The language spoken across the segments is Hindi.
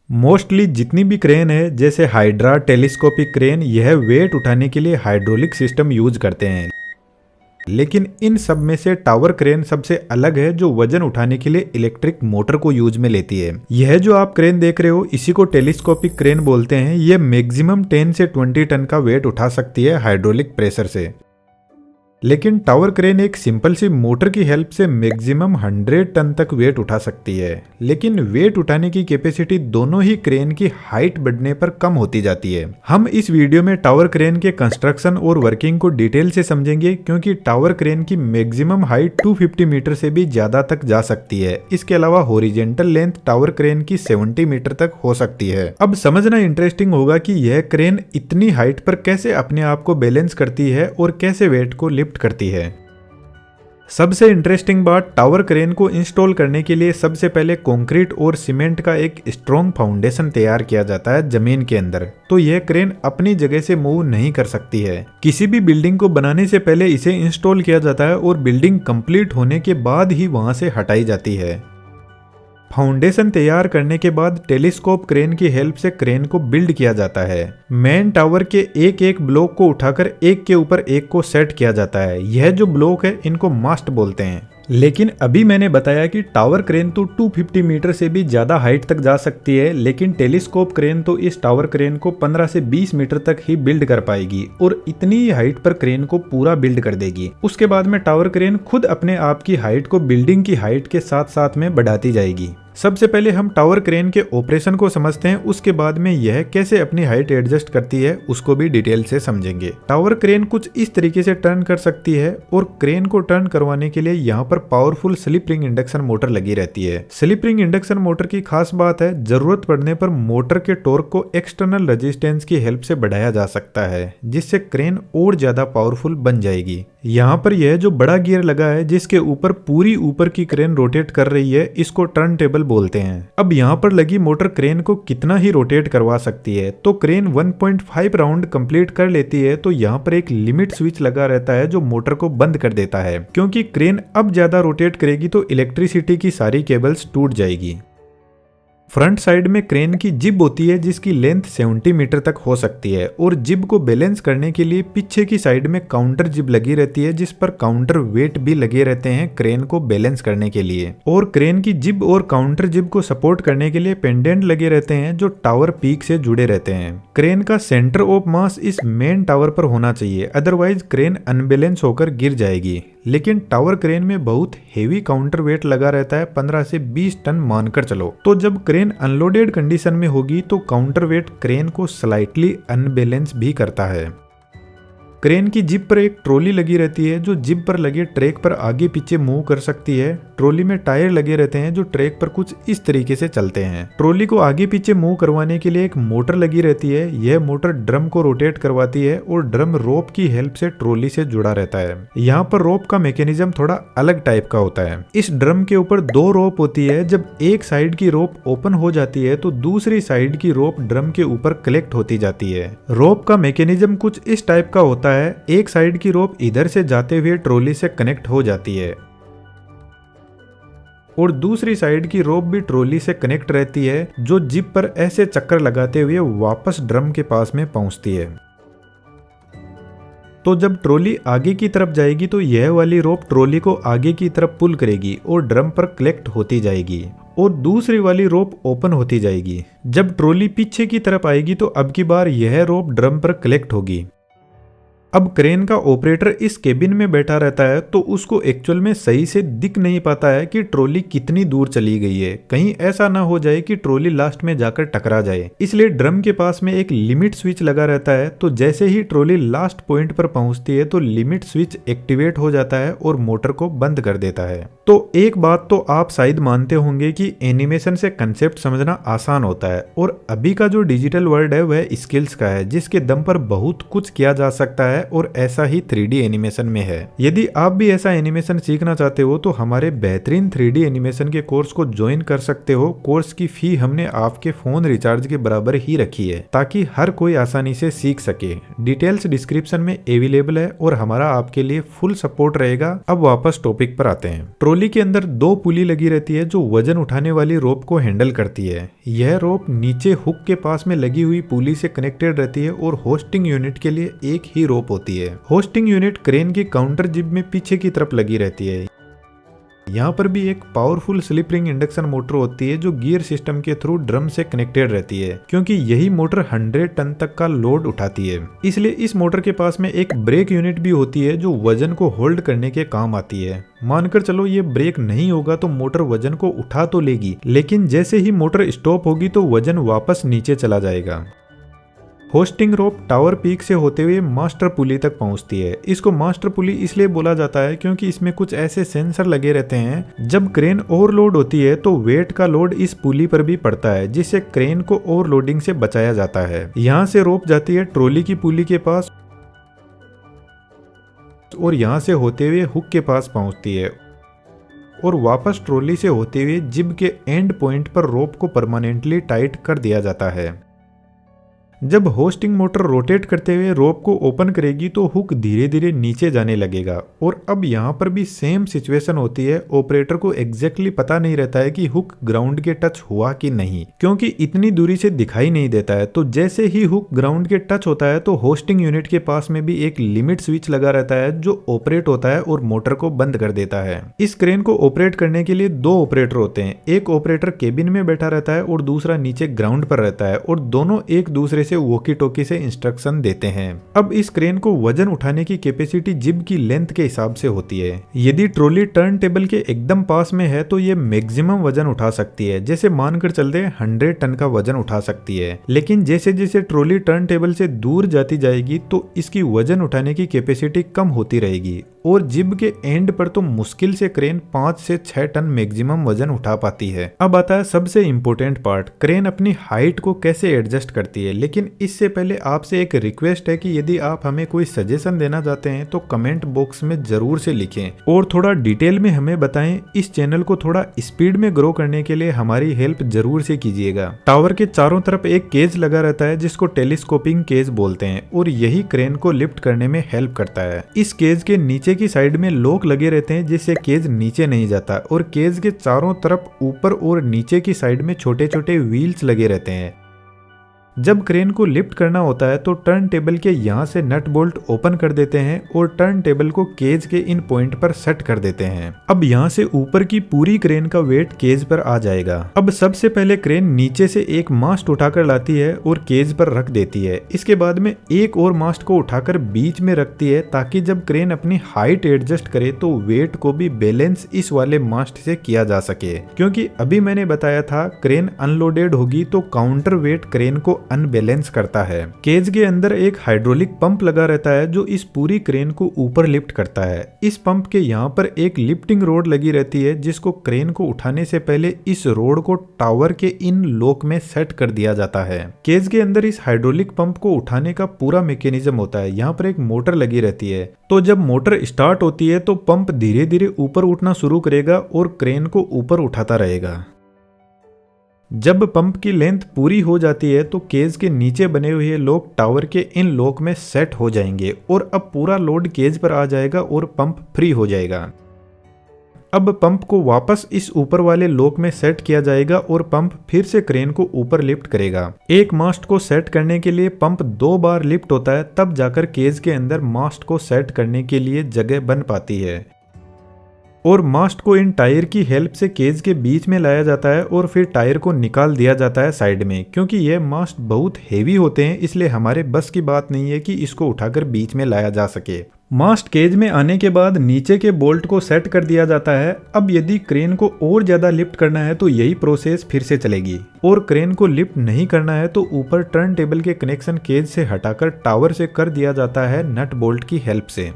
मोस्टली जितनी भी क्रेन है जैसे हाइड्रा टेलीस्कोपिक क्रेन, यह वेट उठाने के लिए हाइड्रोलिक सिस्टम यूज करते हैं। लेकिन इन सब में से टावर क्रेन सबसे अलग है, जो वजन उठाने के लिए इलेक्ट्रिक मोटर को यूज में लेती है। यह जो आप क्रेन देख रहे हो इसी को टेलीस्कोपिक क्रेन बोलते हैं। यह मैक्सिमम 10 से 20 टन का वेट उठा सकती है हाइड्रोलिक प्रेशर से। लेकिन टावर क्रेन एक सिंपल सी मोटर की हेल्प से मैक्सिमम 100 टन तक वेट उठा सकती है। लेकिन वेट उठाने की कैपेसिटी दोनों ही क्रेन की हाइट बढ़ने पर कम होती जाती है। हम इस वीडियो में टावर क्रेन के कंस्ट्रक्शन और वर्किंग को डिटेल से समझेंगे, क्योंकि टावर क्रेन की मैक्सिमम हाइट 250 मीटर से भी ज्यादा तक जा सकती है। इसके अलावा हॉरिजॉन्टल लेंथ टावर क्रेन की 70 मीटर तक हो सकती है। अब समझना इंटरेस्टिंग होगा कि यह क्रेन इतनी हाइट पर कैसे अपने आप को बैलेंस करती है और कैसे वेट को लिफ्ट करती है। सबसे इंटरेस्टिंग बात, टावर क्रेन को इंस्टॉल करने के लिए सबसे पहले कंक्रीट और सीमेंट का एक स्ट्रॉन्ग फाउंडेशन तैयार किया जाता है जमीन के अंदर। तो यह क्रेन अपनी जगह से मूव नहीं कर सकती है। किसी भी बिल्डिंग को बनाने से पहले इसे इंस्टॉल किया जाता है और बिल्डिंग कंप्लीट होने के बाद ही वहां से हटाई जाती है। फाउंडेशन तैयार करने के बाद टेलीस्कोप क्रेन की हेल्प से क्रेन को बिल्ड किया जाता है। मेन टावर के एक एक ब्लॉक को उठाकर एक के ऊपर एक को सेट किया जाता है। यह जो ब्लॉक है इनको मास्ट बोलते हैं। लेकिन अभी मैंने बताया कि टावर क्रेन तो 250 मीटर से भी ज्यादा हाइट तक जा सकती है, लेकिन टेलीस्कोप क्रेन तो इस टावर क्रेन को 15 से 20 मीटर तक ही बिल्ड कर पाएगी और इतनी ही हाइट पर क्रेन को पूरा बिल्ड कर देगी। उसके बाद में टावर क्रेन खुद अपने आप की हाइट को बिल्डिंग की हाइट के साथ साथ में बढ़ाती जाएगी। सबसे पहले हम टावर क्रेन के ऑपरेशन को समझते हैं, उसके बाद में यह कैसे अपनी हाइट एडजस्ट करती है उसको भी डिटेल से समझेंगे। टावर क्रेन कुछ इस तरीके से टर्न कर सकती है और क्रेन को टर्न करवाने के लिए यहाँ पर powerful slip ring induction motor लगी रहती है। स्लिप रिंग इंडक्शन मोटर की खास बात है, जरूरत पड़ने पर मोटर के टॉर्क को एक्सटर्नल रेजिस्टेंस की हेल्प से बढ़ाया जा सकता है, जिससे क्रेन और ज्यादा पावरफुल बन जाएगी। यहाँ पर यह जो बड़ा गियर लगा है जिसके ऊपर पूरी ऊपर की क्रेन रोटेट कर रही है, इसको टर्न टेबल बोलते हैं। अब यहाँ पर लगी मोटर क्रेन को कितना ही रोटेट करवा सकती है। तो क्रेन 1.5 राउंड कंप्लीट कर लेती है तो यहाँ पर एक लिमिट स्विच लगा रहता है जो मोटर को बंद कर देता है, क्योंकि क्रेन अब ज्यादा रोटेट करेगी तो इलेक्ट्रिसिटी की सारी केबल्स टूट जाएगी। फ्रंट साइड में क्रेन की जिब होती है जिसकी लेंथ 70 मीटर तक हो सकती है और जिब को बैलेंस करने के लिए पीछे की साइड में काउंटर जिब लगी रहती है, जिस पर काउंटर वेट भी लगे रहते हैं क्रेन को बैलेंस करने के लिए। और क्रेन की जिब और काउंटर जिब को सपोर्ट करने के लिए पेंडेंट लगे रहते हैं जो टावर पीक से जुड़े रहते हैं। क्रेन का सेंटर ऑफ मास इस मेन टावर पर होना चाहिए, अदरवाइज क्रेन अनबैलेंस होकर गिर जाएगी। लेकिन टावर क्रेन में बहुत हेवी काउंटर वेट लगा रहता है, 15 से 20 टन मानकर चलो। तो जब क्रेन अनलोडेड कंडीशन में होगी तो काउंटर वेट क्रेन को स्लाइटली अनबैलेंस भी करता है। क्रेन की जिब पर एक ट्रॉली लगी रहती है जो जिब पर लगे ट्रैक पर आगे पीछे मूव कर सकती है। ट्रॉली में टायर लगे रहते हैं जो ट्रैक पर कुछ इस तरीके से चलते हैं। ट्रॉली को आगे पीछे मूव करवाने के लिए एक मोटर लगी रहती है। यह मोटर ड्रम को रोटेट करवाती है और ड्रम रोप की हेल्प से ट्रॉली से जुड़ा रहता है। यहाँ पर रोप का मैकेनिज्म थोड़ा अलग टाइप का होता है। इस ड्रम के ऊपर 2 रोप होती है। जब एक साइड की रोप ओपन हो जाती है तो दूसरी साइड की रोप ड्रम के ऊपर कलेक्ट होती जाती है। रोप का मैकेनिज्म कुछ इस टाइप का होता है। एक साइड की रोप इधर से जाते हुए ट्रॉली से कनेक्ट हो जाती है और दूसरी साइड की रोप भी ट्रॉली से कनेक्ट रहती है, जो जिप पर ऐसे चक्कर लगाते हुए वापस ड्रम के पास में पहुंचती है। तो जब ट्रॉली आगे की तरफ जाएगी तो यह वाली रोप ट्रॉली को आगे की तरफ पुल करेगी और ड्रम पर कलेक्ट होती जाएगी और दूसरी वाली रोप ओपन होती जाएगी। जब ट्रॉली पीछे की तरफ आएगी तो अब की बार यह रोप ड्रम पर कलेक्ट होगी। अब क्रेन का ऑपरेटर इस केबिन में बैठा रहता है तो उसको एक्चुअल में सही से दिख नहीं पाता है कि ट्रॉली कितनी दूर चली गई है। कहीं ऐसा ना हो जाए कि ट्रॉली लास्ट में जाकर टकरा जाए, इसलिए ड्रम के पास में एक लिमिट स्विच लगा रहता है। तो जैसे ही ट्रॉली लास्ट पॉइंट पर पहुंचती है तो लिमिट स्विच एक्टिवेट हो जाता है और मोटर को बंद कर देता है। तो एक बात तो आप शायद मानते होंगे कि एनिमेशन से कंसेप्ट समझना आसान होता है और अभी का जो डिजिटल वर्ल्ड है वह स्किल्स का है, जिसके दम पर बहुत कुछ किया जा सकता है और ऐसा ही 3D एनिमेशन में है। यदि आप भी ऐसा एनिमेशन सीखना चाहते हो तो हमारे बेहतरीन 3D एनिमेशन के कोर्स को ज्वाइन कर सकते हो। कोर्स की फी हमने आपके फोन रिचार्ज के बराबर ही रखी है ताकि हर कोई आसानी से सीख सके। डिटेल्स डिस्क्रिप्शन में अवेलेबल है और हमारा आपके लिए फुल सपोर्ट रहेगा। अब वापस टॉपिक पर आते हैं। ट्रॉली के अंदर 2 पुली लगी रहती है जो वजन उठाने वाली रोप को हैंडल करती है। यह रोप नीचे हुक के पास में लगी हुई पुली से कनेक्टेड रहती है और होस्टिंग यूनिट के लिए एक ही रोप होती है। होस्टिंग यूनिट क्रेन की काउंटर जिब में पीछे की तरफ लगी रहती है। यहाँ पर भी एक powerful slip ring induction motor होती है जो गियर सिस्टम के थ्रू ड्रम से कनेक्टेड रहती है, क्योंकि यही मोटर 100 टन तक का लोड उठाती है। इसलिए इस मोटर के पास में एक ब्रेक यूनिट भी होती है जो वजन को होल्ड करने के काम आती है। मानकर चलो ये ब्रेक नहीं होगा तो मोटर वजन को उठा तो लेगी, लेकिन जैसे ही मोटर स्टॉप होगी तो वजन वापस नीचे चला जाएगा। होस्टिंग रोप टावर पीक से होते हुए मास्टर पुली तक पहुंचती है। इसको मास्टर पुली इसलिए बोला जाता है क्योंकि इसमें कुछ ऐसे सेंसर लगे रहते हैं। जब क्रेन ओवरलोड होती है तो वेट का लोड इस पुली पर भी पड़ता है, जिससे क्रेन को ओवरलोडिंग से बचाया जाता है। यहाँ से रोप जाती है ट्रॉली की पुली के पास और यहाँ से होते हुए हुक के पास पहुंचती है और वापस ट्रॉली से होते हुए जिब के एंड पॉइंट पर रोप को परमानेंटली टाइट कर दिया जाता है। जब होस्टिंग मोटर रोटेट करते हुए रोप को ओपन करेगी तो हुक धीरे धीरे नीचे जाने लगेगा। और अब यहाँ पर भी सेम सिचुएशन होती है। ऑपरेटर को एग्जैक्टली पता नहीं रहता है कि हुक ग्राउंड के टच हुआ कि नहीं, क्योंकि इतनी दूरी से दिखाई नहीं देता है। तो जैसे ही हुक ग्राउंड के टच होता है तो होस्टिंग यूनिट के पास में भी एक लिमिट स्विच लगा रहता है जो ऑपरेट होता है और मोटर को बंद कर देता है। इस क्रेन को ऑपरेट करने के लिए 2 ऑपरेटर होते हैं। एक ऑपरेटर केबिन में बैठा रहता है और दूसरा नीचे ग्राउंड पर रहता है और दोनों एक दूसरे से वॉकी टॉकी से इंस्ट्रक्शन देते हैं। अब इस क्रेन को वजन उठाने की कैपेसिटी जिब की लेंथ के हिसाब से होती है। यदि ट्रॉली टर्न टेबल के एकदम पास में है तो ये मैक्सिमम वजन उठा सकती है। जैसे मानकर चलते हैं 100 टन का वजन उठा सकती है, लेकिन जैसे जैसे ट्रॉली टर्न टेबल से दूर जाती जाएगी तो इसकी वजन उठाने की कैपेसिटी कम होती रहेगी और जिब के एंड पर तो मुश्किल से क्रेन 5 से 6 टन मैक्सिमम वजन उठा पाती है। अब आता है सबसे इंपॉर्टेंट पार्ट, क्रेन अपनी हाइट को कैसे एडजस्ट करती है। लेकिन इससे पहले आपसे एक रिक्वेस्ट है कि यदि आप हमें कोई सजेशन देना चाहते हैं तो कमेंट बॉक्स में जरूर से लिखें और थोड़ा डिटेल में हमें बताएं। इस चैनल को थोड़ा स्पीड में ग्रो करने के लिए हमारी हेल्प जरूर से कीजिएगा। टावर के चारों तरफ एक केज लगा रहता है जिसको टेलीस्कोपिंग केज बोलते हैं और यही क्रेन को लिफ्ट करने में हेल्प करता है। इस केज के नीचे की साइड में लॉक लगे रहते हैं जिससे केज नीचे नहीं जाता और केज के चारों तरफ ऊपर और नीचे की साइड में छोटे छोटे व्हील्स लगे रहते हैं। जब क्रेन को लिफ्ट करना होता है तो टर्न टेबल के यहाँ से नट बोल्ट ओपन कर देते हैं और टर्न टेबल को केज के इन पॉइंट पर सेट कर देते हैं। अब यहाँ से ऊपर की पूरी क्रेन का वेट केज पर आ जाएगा। अब सबसे पहले क्रेन नीचे से एक मास्ट उठाकर लाती है और केज पर रख देती है। इसके बाद में एक और मास्ट को उठाकर बीच में रखती है ताकि जब क्रेन अपनी हाइट एडजस्ट करे तो वेट को भी बैलेंस इस वाले मास्ट से किया जा सके, क्योंकि अभी मैंने बताया था क्रेन अनलोडेड होगी तो काउंटर वेट क्रेन को अनबैलेंस करता है। केज के अंदर एक हाइड्रोलिक पंप लगा रहता है जो इस पूरी क्रेन को ऊपर लिफ्ट करता है। इस पंप के यहाँ पर एक लिफ्टिंग रोड लगी रहती है जिसको क्रेन को उठाने से पहले इस रोड को टावर के इन लॉक में सेट कर दिया जाता है। केज के अंदर इस हाइड्रोलिक पंप को उठाने का पूरा मैकेनिज्म होता है। यहाँ पर एक मोटर लगी रहती है, तो जब मोटर स्टार्ट होती है तो पंप धीरे धीरे ऊपर उठना शुरू करेगा और क्रेन को ऊपर उठाता रहेगा। जब पंप की लेंथ पूरी हो जाती है तो केज के नीचे बने हुए लॉक टावर के इन लॉक में सेट हो जाएंगे और अब पूरा लोड केज पर आ जाएगा और पंप फ्री हो जाएगा। अब पंप को वापस इस ऊपर वाले लॉक में सेट किया जाएगा और पंप फिर से क्रेन को ऊपर लिफ्ट करेगा। एक मास्ट को सेट करने के लिए पंप 2 बार लिफ्ट होता है, तब जाकर केज के अंदर मास्ट को सेट करने के लिए जगह बन पाती है और मास्ट को इन टायर की हेल्प से केज के बीच में लाया जाता है और फिर टायर को निकाल दिया जाता है साइड में। क्योंकि ये मास्ट बहुत हेवी होते हैं इसलिए हमारे बस की बात नहीं है कि इसको उठाकर बीच में लाया जा सके। मास्ट केज में आने के बाद नीचे के बोल्ट को सेट कर दिया जाता है। अब यदि क्रेन को और ज्यादा लिफ्ट करना है तो यही प्रोसेस फिर से चलेगी और क्रेन को लिफ्ट नहीं करना है तो ऊपर टर्न टेबल के कनेक्शन केज से हटाकर टावर से कर दिया जाता है नट बोल्ट की हेल्प से।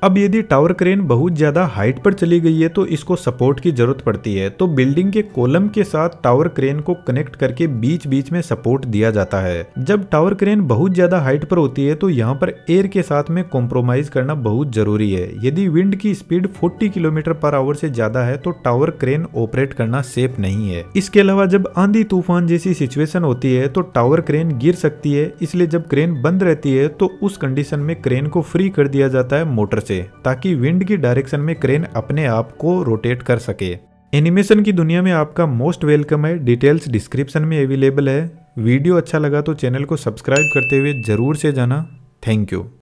अब यदि टावर क्रेन बहुत ज्यादा हाइट पर चली गई है तो इसको सपोर्ट की जरूरत पड़ती है, तो बिल्डिंग के कॉलम के साथ टावर क्रेन को कनेक्ट करके बीच बीच में सपोर्ट दिया जाता है। जब टावर क्रेन बहुत ज्यादा हाइट पर होती है तो यहाँ पर एयर के साथ में कॉम्प्रोमाइज करना बहुत जरूरी है। यदि विंड की स्पीड 40 किलोमीटर पर आवर से ज्यादा है तो टावर क्रेन ऑपरेट करना सेफ नहीं है। इसके अलावा जब आंधी तूफान जैसी सिचुएशन होती है तो टावर क्रेन गिर सकती है, इसलिए जब क्रेन बंद रहती है तो उस कंडीशन में क्रेन को फ्री कर दिया जाता है मोटर से, ताकि विंड की डायरेक्शन में क्रेन अपने आप को रोटेट कर सके। एनिमेशन की दुनिया में आपका मोस्ट वेलकम है। डिटेल्स डिस्क्रिप्शन में अवेलेबल है। वीडियो अच्छा लगा तो चैनल को सब्सक्राइब करते हुए जरूर से जाना। Thank you.